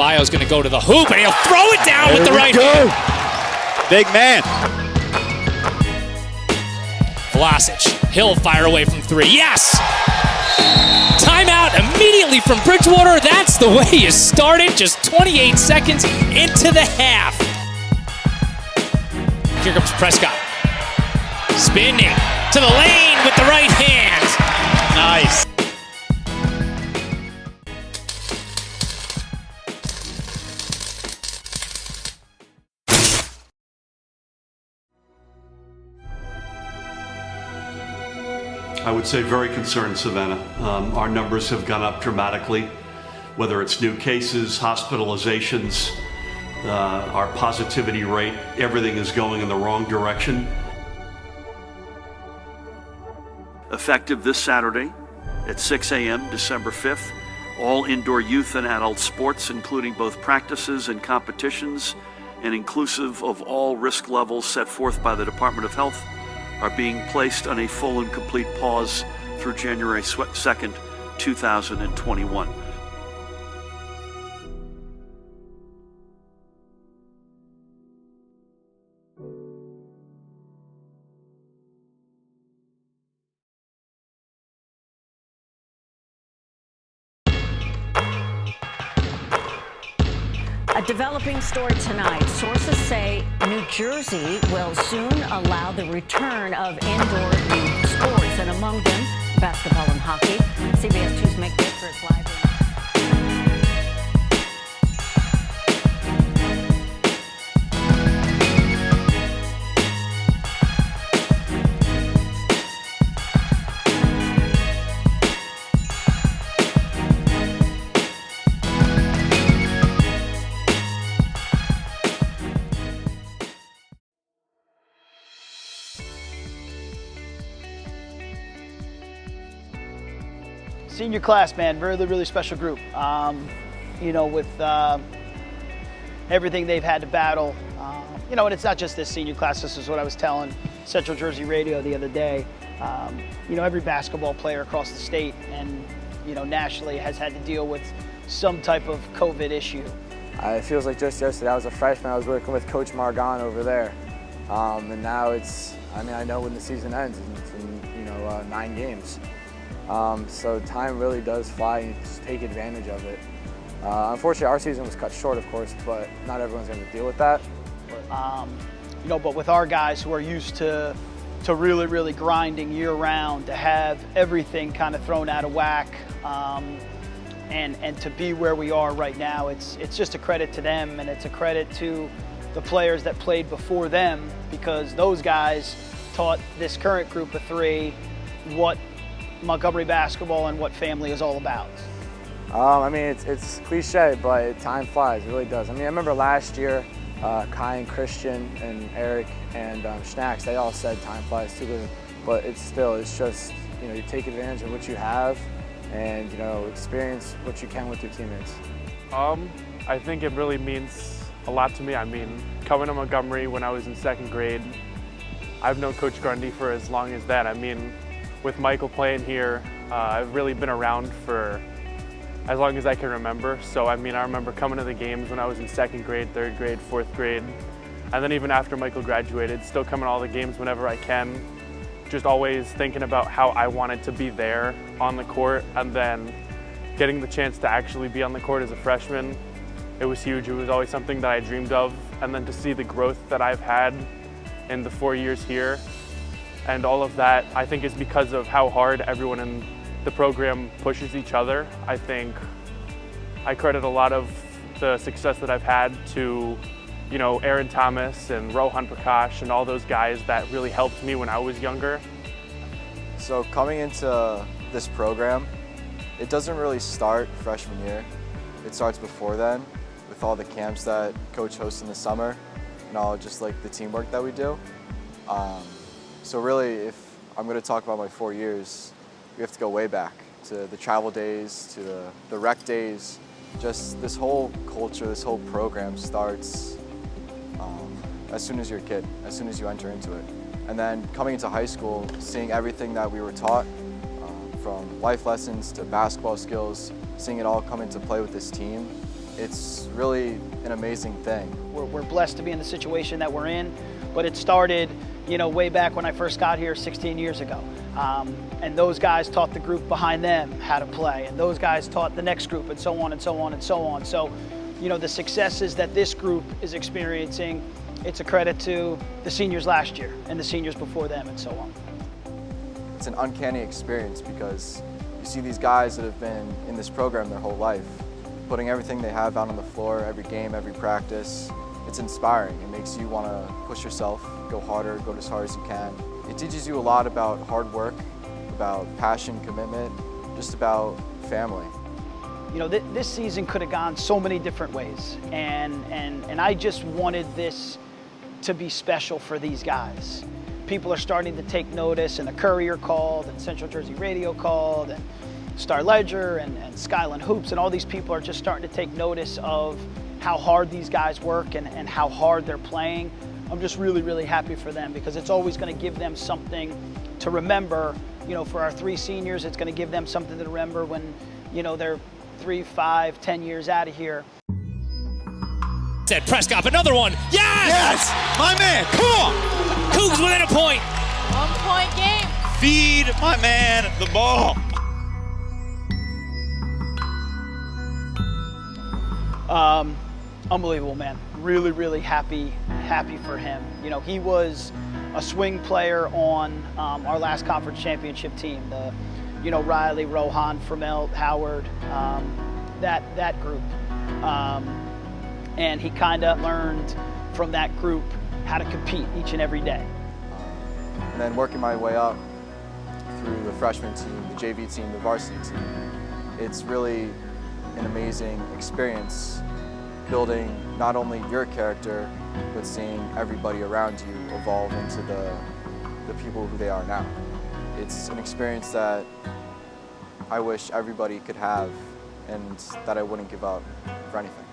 Rubayo's going to go to the hoop, and he'll throw it down with the right hand. Big man. Vlacich, he'll fire away from three. Yes! Timeout immediately from Bridgewater. That's the way you started, just 28 seconds into the half. Here comes Przekop. Spinning to the lane with the right hand. Nice. I would say very concerned, Savannah. Our numbers have gone up dramatically, whether it's new cases, hospitalizations, our positivity rate, everything is going in the wrong direction. Effective this Saturday at 6 a.m., December 5th, all indoor youth and adult sports, including both practices and competitions, and inclusive of all risk levels set forth by the Department of Health, are being placed on a full and complete pause through January 2nd, 2021. A developing story tonight. Sources say New Jersey will soon allow the return of indoor youth sports, and among them, basketball and hockey. CBS 2's Mick Baker is live. Senior class, man, really special group. You know, with everything they've had to battle, you know, and it's not just this senior class. This is what I was telling Central Jersey Radio the other day. You know, every basketball player across the state and, you know, nationally has had to deal with some type of COVID issue. It feels like just yesterday I was a freshman. I was working with Coach Margon over there, and now it's. I mean, I know when the season ends. It's in 9 games. So time really does fly, and you just take advantage of it. Unfortunately, our season was cut short, of course, but not everyone's going to deal with that. You know, but with our guys who are used to really grinding year-round, to have everything kind of thrown out of whack, and to be where we are right now, it's just a credit to them, and it's a credit to the players that played before them, because those guys taught this current group of three what Montgomery basketball and what family is all about. I mean, it's cliche, but time flies. It really does. I mean, I remember last year, Kai and Christian and Eric and Schnacks, they all said time flies too. But it's just, you know, you take advantage of what you have and, you know, experience what you can with your teammates. I think it really means a lot to me. I mean, coming to Montgomery when I was in 2nd grade, I've known Coach Grundy for as long as that. I mean, with Michael playing here, I've really been around for as long as I can remember. So I mean, I remember coming to the games when I was in 2nd grade, 3rd grade, 4th grade, and then even after Michael graduated, still coming to all the games whenever I can. Just always thinking about how I wanted to be there on the court, and then getting the chance to actually be on the court as a freshman, it was huge. It was always something that I dreamed of, and then to see the growth that I've had in the 4 years here, and all of that, I think, is because of how hard everyone in the program pushes each other. I think I credit a lot of the success that I've had to, you know, Aaron Thomas and Rohan Prakash and all those guys that really helped me when I was younger. So coming into this program, it doesn't really start freshman year. It starts before then with all the camps that Coach hosts in the summer and all just like the teamwork that we do. So really, if I'm going to talk about my 4 years, we have to go way back to the travel days, to the rec days. Just this whole culture, this whole program starts as soon as you're a kid, as soon as you enter into it. And then coming into high school, seeing everything that we were taught, from life lessons to basketball skills, seeing it all come into play with this team, It's really an amazing thing. We're blessed to be in the situation that we're in, but it started, way back when I first got here 16 years ago. And those guys taught the group behind them how to play, and those guys taught the next group, and so on and so on and so on. So, the successes that this group is experiencing, it's a credit to the seniors last year and the seniors before them and so on. It's an uncanny experience because you see these guys that have been in this program their whole life, putting everything they have out on the floor, every game, every practice. It's inspiring. It makes you want to push yourself, go harder, go as hard as you can. It teaches you a lot about hard work, about passion, commitment, just about family. This season could have gone so many different ways, and I just wanted this to be special for these guys. People are starting to take notice, and the Courier called, and Central Jersey Radio called, and Star Ledger, and Skyline Hoops, and all these people are just starting to take notice of how hard these guys work and how hard they're playing. I'm just really, really happy for them because it's always going to give them something to remember. For our 3 seniors, it's going to give them something to remember when, they're 3, 5, 10 years out of here. Said Przekop, another one. Yes! Yes! My man, come on! Cougs within a point. 1-point game. Feed my man the ball. Unbelievable, man. Really, really happy for him. He was a swing player on our last conference championship team. Riley, Rohan, Fromelt, Howard, that group. And he kind of learned from that group how to compete each and every day. And then working my way up through the freshman team, the JV team, the varsity team, it's really an amazing experience building not only your character, but seeing everybody around you evolve into the people who they are now. It's an experience that I wish everybody could have and that I wouldn't give up for anything.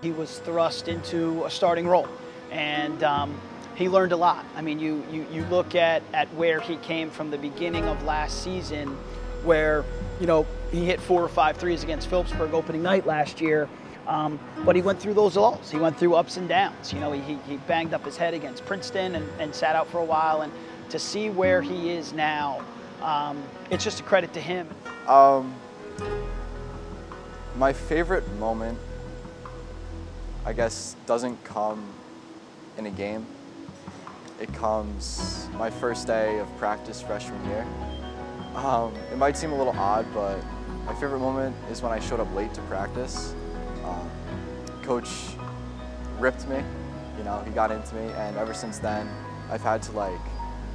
He was thrust into a starting role, and he learned a lot. I mean, you look at where he came from the beginning of last season, where he hit 4 or 5 threes against Phillipsburg opening night last year, but he went through those lulls. He went through ups and downs. He banged up his head against Princeton and sat out for a while, and to see where he is now, it's just a credit to him. My favorite moment, I guess, doesn't come in a game. It comes my first day of practice freshman year. It might seem a little odd, but my favorite moment is when I showed up late to practice. Coach ripped me, he got into me, and ever since then, I've had to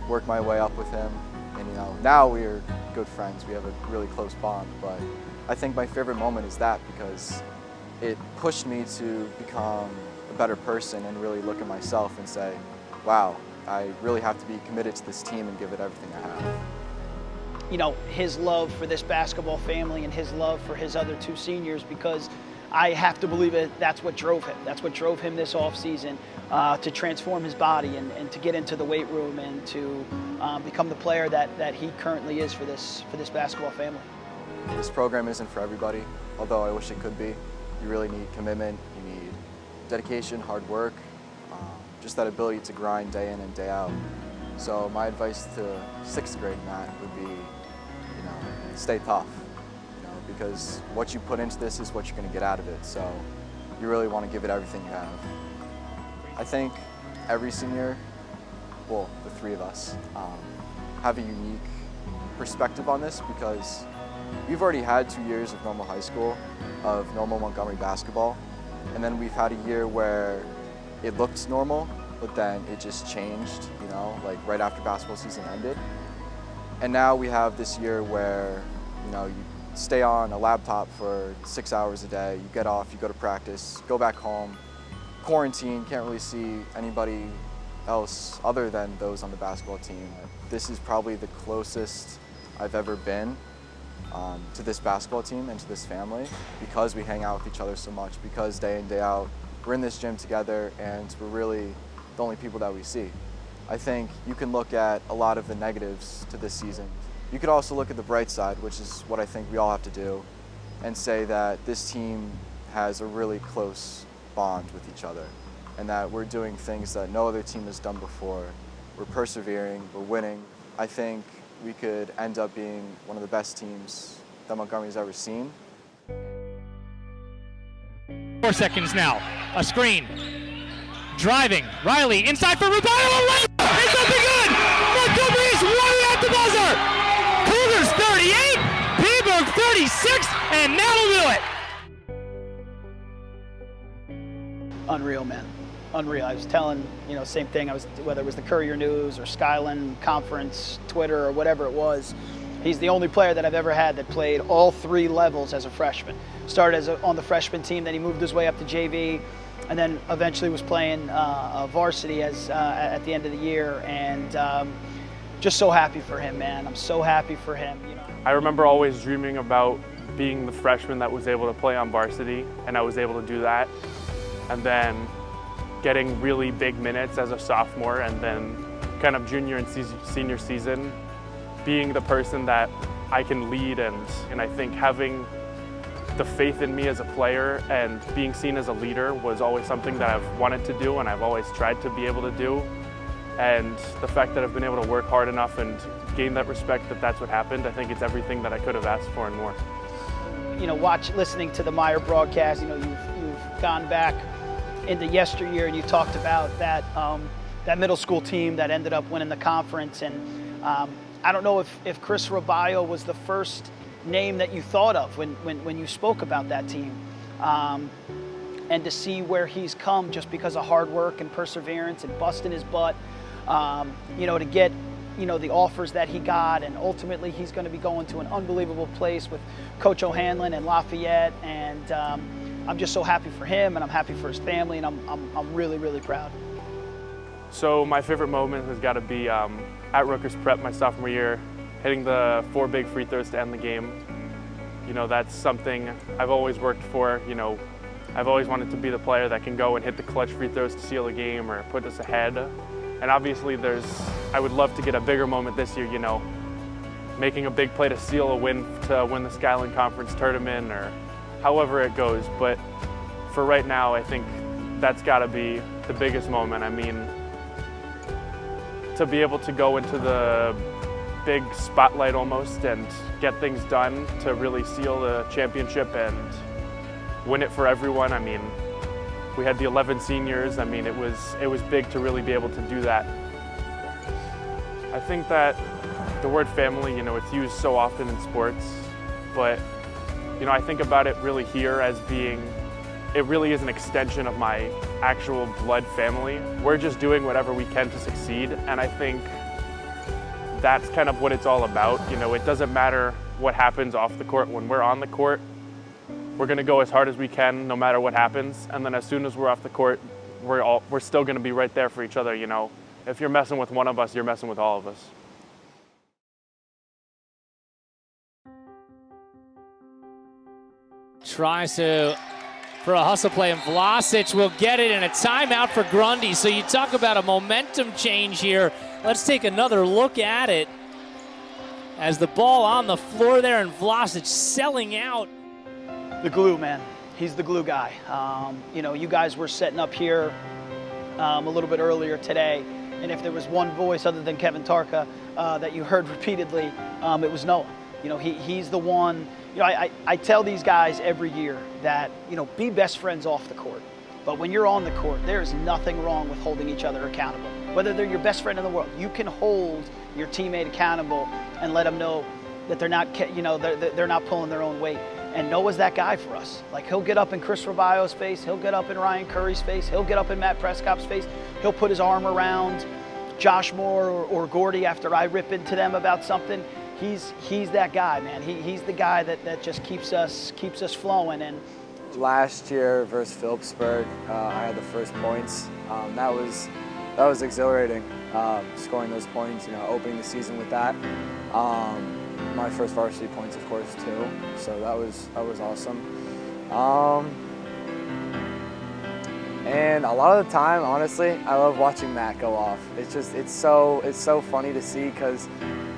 work my way up with him. And now we're good friends. We have a really close bond, but I think my favorite moment is that because it pushed me to become a better person and really look at myself and say, wow, I really have to be committed to this team and give it everything I have. His love for this basketball family and his love for his other 2 seniors, because I have to believe that's what drove him. That's what drove him this offseason to transform his body and to get into the weight room and to become the player that he currently is for this basketball family. This program isn't for everybody, although I wish it could be. You really need commitment, you need dedication, hard work, just that ability to grind day in and day out. So my advice to 6th grade Matt would be, stay tough, because what you put into this is what you're going to get out of it. So you really want to give it everything you have. I think every senior, well, the 3 of us, have a unique perspective on this because we've already had 2 years of normal high school, of normal Montgomery basketball, and then we've had a year where it looked normal, but then it just changed, right after basketball season ended. And now we have this year where, you stay on a laptop for 6 hours a day, you get off, you go to practice, go back home, quarantine, can't really see anybody else other than those on the basketball team. This is probably the closest I've ever been to this basketball team and to this family because we hang out with each other so much, because day in, day out, we're in this gym together and we're really the only people that we see. I think you can look at a lot of the negatives to this season. You could also look at the bright side, which is what I think we all have to do, and say that this team has a really close bond with each other, and that we're doing things that no other team has done before. We're persevering, we're winning. I think we could end up being one of the best teams that Montgomery's ever seen. 4 seconds now. A screen. Driving. Riley inside for Rubayo. It's up and good. Montgomery's running at the buzzer. Cougars 38, Peaburg 36, and that'll do it. Unreal, man. Unreal. I was telling, same thing. Whether it was the Courier News or Skillman Conference, Twitter, or whatever it was. He's the only player that I've ever had that played all 3 levels as a freshman. Started on the freshman team, then he moved his way up to JV, and then eventually was playing varsity at the end of the year. And just so happy for him, man. I'm so happy for him. I remember always dreaming about being the freshman that was able to play on varsity, and I was able to do that. And then getting really big minutes as a sophomore, and then kind of junior and senior season, being the person that I can lead, and I think having the faith in me as a player and being seen as a leader was always something that I've wanted to do and I've always tried to be able to do. And the fact that I've been able to work hard enough and gain that respect that that's what happened, I think it's everything that I could have asked for and more. Listening to the MIRE broadcast, you've gone back into yesteryear and you talked about that middle school team that ended up winning the conference. And I don't know if Chris Rubayo was the first name that you thought of when you spoke about that team. And to see where he's come just because of hard work and perseverance and busting his butt, to get the offers that he got, and ultimately he's going to be going to an unbelievable place with Coach O'Hanlon and Lafayette, and I'm just so happy for him, and I'm happy for his family, and I'm really, really proud. So my favorite moment has got to be at Rutgers Prep my sophomore year, hitting the 4 big free throws to end the game. That's something I've always worked for. I've always wanted to be the player that can go and hit the clutch free throws to seal a game or put us ahead. And obviously I would love to get a bigger moment this year, making a big play to seal a win to win the Skillman Conference tournament or however it goes. But for right now, I think that's got to be the biggest moment. I mean, to be able to go into the big spotlight almost and get things done to really seal the championship and win it for everyone. I mean, we had the 11 seniors. I mean, it was big to really be able to do that. I think that the word family, it's used so often in sports, but I think about it really here as being, it really is an extension of my actual blood family. We're just doing whatever we can to succeed, and I think that's kind of what it's all about. It doesn't matter what happens off the court. When we're on the court, we're going to go as hard as we can no matter what happens, and then as soon as we're off the court, we're still going to be right there for each other. If you're messing with one of us, you're messing with all of us. Tries for a hustle play, and Vlacich will get it, and a timeout for Grundy. So you talk about a momentum change here. Let's take another look at it as the ball on the floor there, and Vlacich selling out. The glue, man. He's the glue guy. You guys were setting up here a little bit earlier today, and if there was one voice other than Kevin Tarka that you heard repeatedly, it was Noah. He's the one. I tell these guys every year that, be best friends off the court. But when you're on the court, there's nothing wrong with holding each other accountable. Whether they're your best friend in the world, you can hold your teammate accountable and let them know that they're not, they're not pulling their own weight. And Noah's that guy for us. Like, he'll get up in Chris Rubayo's face, he'll get up in Ryan Curry's face, he'll get up in Matt Przekop's face, he'll put his arm around Josh Moore or Gordy after I rip into them about something. He's that guy, man. He's the guy that just keeps us flowing. And last year versus Phillipsburg, I had the first points. That was exhilarating, scoring those points. Opening the season with that. My first varsity points, of course, too. So that was awesome. And a lot of the time, honestly, I love watching Matt go off. It's so funny to see because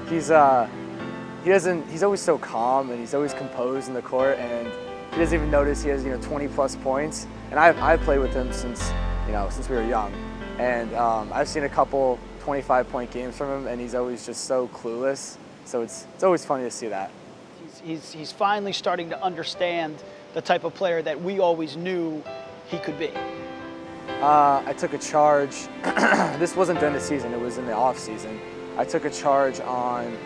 he's always so calm and he's always composed in the court, and he doesn't even notice he has 20 plus points. And I've played with him since we were young, and I've seen a couple 25-point games from him, and he's always just so clueless. So it's always funny to see that. He's finally starting to understand the type of player that we always knew he could be. I took a charge. This wasn't during the season, it was in the off season. I took a charge on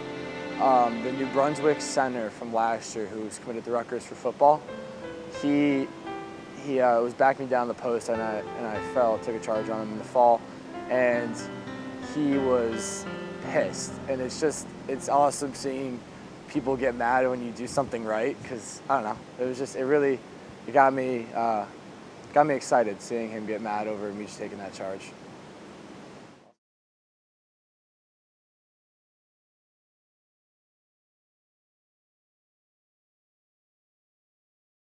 the New Brunswick center from last year who was committed to Rutgers for football. He was backing me down the post, and I took a charge on him in the fall, and he was pissed. And it's awesome seeing people get mad when you do something right, because I don't know, it got me excited seeing him get mad over me taking that charge.